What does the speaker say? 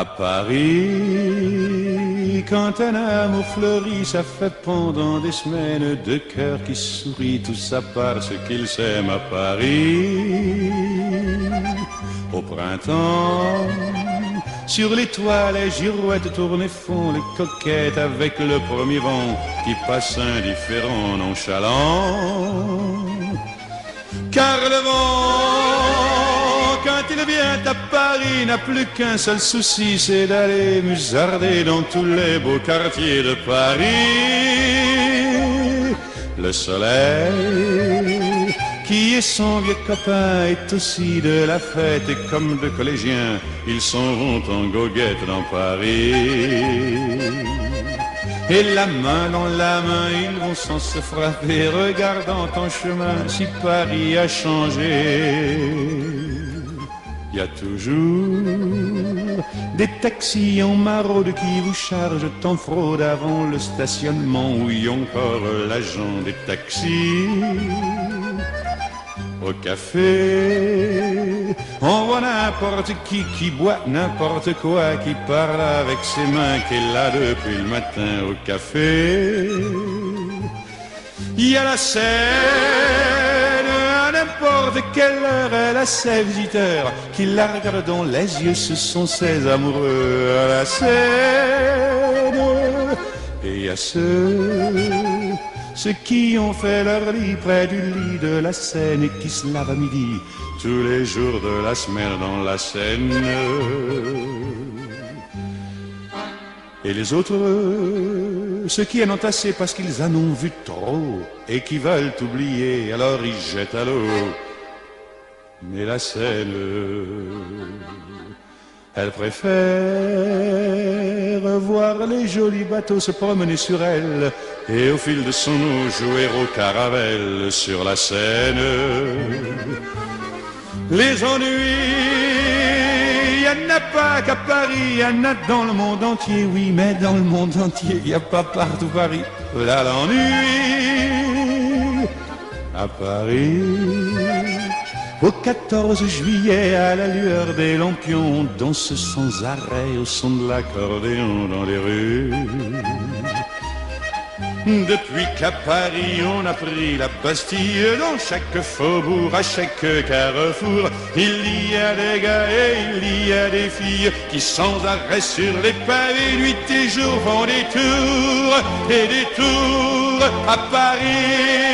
À Paris, quand un amour fleurit, ça fait pendant des semaines deux cœurs qui sourient, tout ça parce qu'ils s'aiment à Paris. Au printemps, sur les toits, les girouettes tournent et font les coquettes avec le premier vent qui passe indifférent, nonchalant. Car le vent, quand il vient à Paris, n'a plus qu'un seul souci, c'est d'aller musarder dans tous les beaux quartiers de Paris. Le soleil, qui est son vieux copain, est aussi de la fête, et comme deux collégiens, ils s'en vont en goguette dans Paris. Et la main dans la main, ils vont sans se frapper, regardant en chemin si Paris a changé. Il y a toujours des taxis en maraude qui vous chargent en fraude avant le stationnement, où y a encore l'agent des taxis. Au café, on voit n'importe qui boit n'importe quoi, qui parle avec ses mains, qui est là depuis le matin au café. Il y a la Seine, à n'importe quelle heure, elle a ses visiteurs qui la regardent dans les yeux, ce sont ses amoureux à la Seine. Et il y a ceux qui ont fait leur lit près du lit de la Seine et qui se lavent à midi tous les jours de la semaine dans la Seine. Et les autres, ceux qui en ont assez parce qu'ils en ont vu trop et qui veulent oublier, alors ils jettent à l'eau. Mais la Seine, elle préfère voir les jolis bateaux se promener sur elle et au fil de son eau jouer au caravelle sur la Seine. Les ennuis, il n'y en a pas qu'à Paris, il y en a dans le monde entier, oui, mais dans le monde entier, il n'y a pas partout Paris. Là l'ennui, à Paris. Au 14 juillet, à la lueur des lampions, on danse sans arrêt au son de l'accordéon dans les rues. Depuis qu'à Paris on a pris la Bastille, dans chaque faubourg, à chaque carrefour, il y a des gars et il y a des filles qui sans arrêt sur les pavés, nuit et jour, font des tours à Paris.